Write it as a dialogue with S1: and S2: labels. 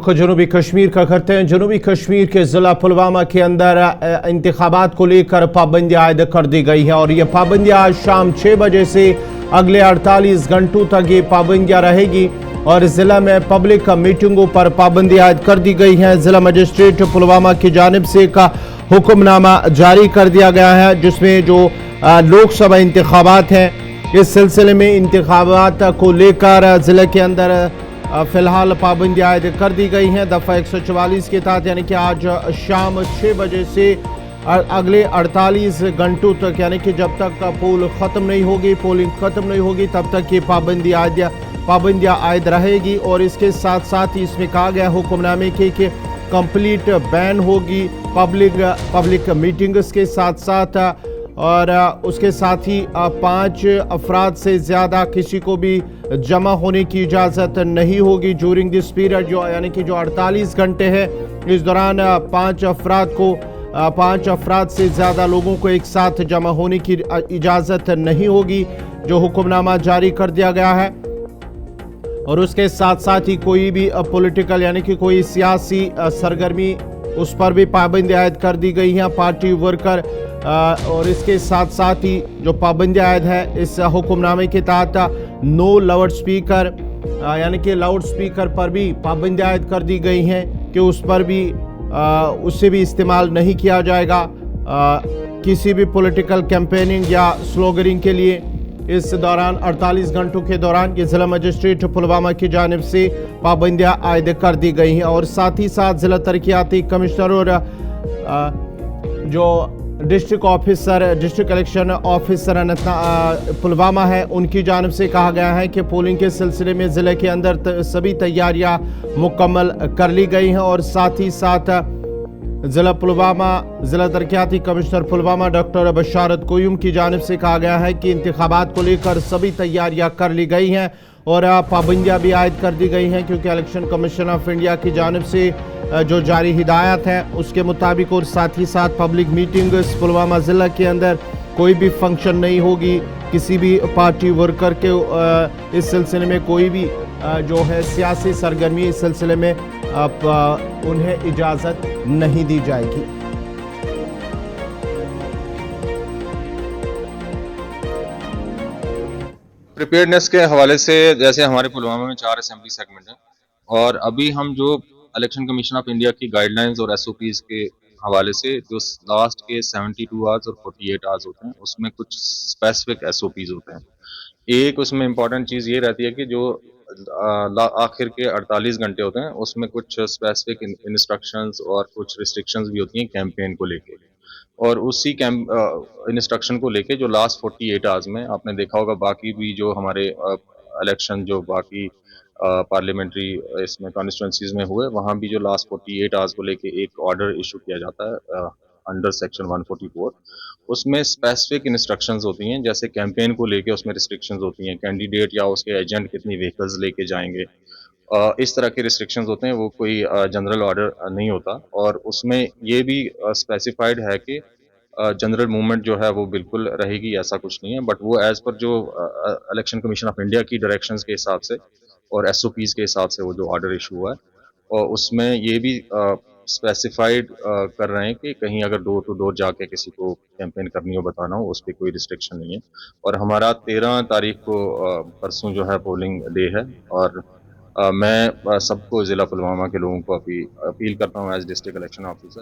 S1: जनूबी कश्मीर का करते हैं। जनूबी कश्मीर के ज़िला पुलवामा के अंदर इंतखाबात को लेकर पाबंदियाँ आयद कर दी गई है और ये पाबंदियाँ आज शाम 6 बजे से अगले 48 घंटों तक ये पाबंदियाँ रहेगी और ज़िला में पब्लिक मीटिंगों पर पाबंदी आयद कर दी गई है। ज़िला मजिस्ट्रेट पुलवामा की जानिब से एक हुक्मनामा जारी कर दिया गया है जिसमें जो लोकसभा इंतखाबात हैं, इस सिलसिले में इंतखाबात को लेकर ज़िले के अंदर फिलहाल पाबंदी आयद कर दी गई हैं दफ़ा 144 के तहत, यानी कि आज शाम 6 बजे से अगले 48 घंटों तक, यानी कि जब तक पोल ख़त्म नहीं होगी, पोलिंग ख़त्म नहीं होगी, तब तक ये पाबंदियाँ आयद रहेगी। और इसके साथ साथ ही इसमें कहा गया हुक्मनामे के कि कंप्लीट बैन होगी पब्लिक मीटिंग्स के साथ साथ, और उसके साथ ही 5 अफराद से ज़्यादा किसी को भी जमा होने की इजाज़त नहीं होगी ड्यूरिंग दिस पीरियड, जो यानी कि जो 48 घंटे है, इस दौरान 5 अफराद से ज़्यादा लोगों को एक साथ जमा होने की इजाज़त नहीं होगी, जो हुक्मनामा जारी कर दिया गया है। और उसके साथ साथ ही कोई भी पॉलिटिकल यानी कि कोई सियासी सरगर्मी, उस पर भी पाबंदी आयद कर दी गई है पार्टी वर्कर। और इसके साथ साथ ही जो पाबंदी आयद है इस हुक्मनामे के तहत नो लाउड स्पीकर, यानी कि लाउड स्पीकर पर भी पाबंदी आयद कर दी गई हैं कि उस पर भी उससे भी इस्तेमाल नहीं किया जाएगा किसी भी पॉलिटिकल कैंपेनिंग या स्लोगनिंग के लिए। इस दौरान 48 घंटों के दौरान ये ज़िला मजिस्ट्रेट पुलवामा की जानिब से पाबंदियाँ आयद कर दी गई हैं। और साथ ही साथ ज़िला तरक्याती कमिश्नर और जो डिस्ट्रिक्ट इलेक्शन ऑफिसर पुलवामा है, उनकी जानिब से कहा गया है कि पोलिंग के सिलसिले में ज़िले के अंदर सभी तैयारियां मुकम्मल कर ली गई हैं। और साथ ही साथ ज़िला तरक्याती कमिश्नर पुलवामा डॉक्टर बशारत कोयूम की जानिब से कहा गया है कि इंतखाबात को लेकर सभी तैयारियां कर ली गई हैं और पाबंदियाँ भी आयद कर दी गई हैं, क्योंकि इलेक्शन कमीशन ऑफ इंडिया की जानिब से जो जारी हिदायत है उसके मुताबिक। और साथ ही साथ पब्लिक मीटिंग्स पुलवामा ज़िला के अंदर कोई भी फंक्शन नहीं होगी, किसी भी पार्टी वर्कर के इस सिलसिले में कोई भी जो है सियासी सरगर्मी इस सिलसिले में उन्हें इजाज़त नहीं दी जाएगी।
S2: प्रिपेयर्डनेस के हवाले से जैसे हमारे पुलवामा में 4 असेंबली सेगमेंट हैं और अभी हम जो इलेक्शन कमीशन ऑफ इंडिया की गाइडलाइंस और एसओपीज के हवाले से जो लास्ट के 72 आवर्स और 48 आवर्स होते हैं उसमें कुछ स्पेसिफिक एसओपीज होते हैं। एक उसमें इम्पॉर्टेंट चीज़ ये रहती है कि जो आखिर के 48 घंटे होते हैं उसमें कुछ स्पेसिफिक इंस्ट्रक्शंस और कुछ रिस्ट्रिक्शंस भी होती हैं कैंपेन को लेके। और उसी इंस्ट्रक्शन को लेके जो लास्ट 48 आवर्स में आपने देखा होगा बाकी भी जो हमारे इलेक्शन जो बाकी पार्लियामेंट्री इसमें कॉन्स्टिट्यूंसीज में हुए, वहाँ भी जो लास्ट 48 आवर्स को लेके एक ऑर्डर इशू किया जाता है अंडर सेक्शन 144। उसमें स्पेसिफिक इंस्ट्रक्शंस होती हैं, जैसे कैंपेन को लेके उसमें रिस्ट्रिक्शंस होती हैं, कैंडिडेट या उसके एजेंट कितनी व्हीकल्स लेके जाएंगे, इस तरह के रिस्ट्रिक्शंस होते हैं। वो कोई जनरल ऑर्डर नहीं होता। और उसमें ये भी स्पेसिफाइड है कि जनरल मूवमेंट जो है वो बिल्कुल रहेगी, ऐसा कुछ नहीं है, बट वो एज पर जो इलेक्शन कमीशन ऑफ इंडिया की डायरेक्शंस के हिसाब से और एसओपीज के हिसाब से वो जो ऑर्डर इशू हुआ है, और उसमें ये भी स्पेसिफाइड कर रहे हैं कि कहीं अगर डोर टू डोर जाके किसी को कैंपेन करनी हो, बताना हो, उस पर कोई रिस्ट्रिक्शन नहीं है। और हमारा 13 तारीख को परसों जो है पोलिंग डे है और मैं सबको ज़िला पुलवामा के लोगों को अपील करता हूँ एज डिस्ट्रिक्ट इलेक्शन ऑफिसर।